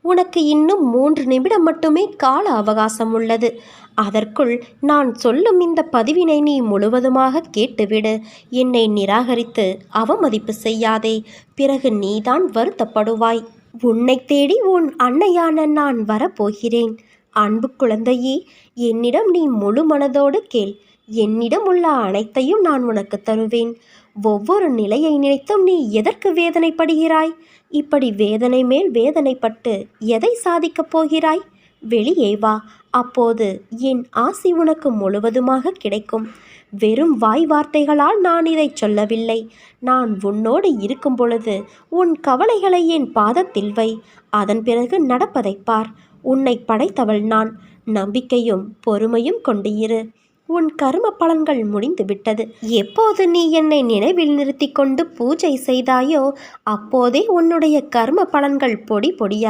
உனக்கு இன்னும் 3 நிமிடம் மட்டுமே கால அவகாசம் உள்ளது. அதற்குள் நான் சொல்லும் இந்த பதிவினை நீ முழுவதுமாக கேட்டுவிடு. என்னை நிராகரித்து அவமதிப்பு செய்யாதே. பிறகு நீதான் வருத்தப்படுவாய். உன்னை தேடி உன் அன்னையான நான் வரப்போகிறேன். அன்பு குழந்தையே, என்னிடம் நீ முழு மனதோடு கேள். என்னிடம் உள்ள அனைத்தையும் நான் உனக்கு தருவேன். ஒவ்வொரு நிலையை நினைத்தும் நீ எதற்கு வேதனைப்படுகிறாய்? இப்படி வேதனை மேல் வேதனைப்பட்டு எதை சாதிக்கப் போகிறாய்? வெளியே வா. அப்போது என் ஆசி உனக்கு முழுவதுமாக கிடைக்கும். வெறும் வாய் வார்த்தைகளால் நான் இதை சொல்லவில்லை. நான் உன்னோடு இருக்கும் பொழுது உன் கவலைகளை என் பாதத்தில் வை. அதன் பிறகு நடப்பதைப் பார். உன்னை படைத்தவள் நான். நம்பிக்கையும் பொறுமையும் கொண்டு இரு. உன் கர்ம பலன்கள் முடிந்து விட்டது. எப்போது நீ என்னை நினைவில் நிறுத்தி கொண்டு பூஜை செய்தாயோ அப்போதே உன்னுடைய கர்ம பலன்கள் பொடி பொடியாக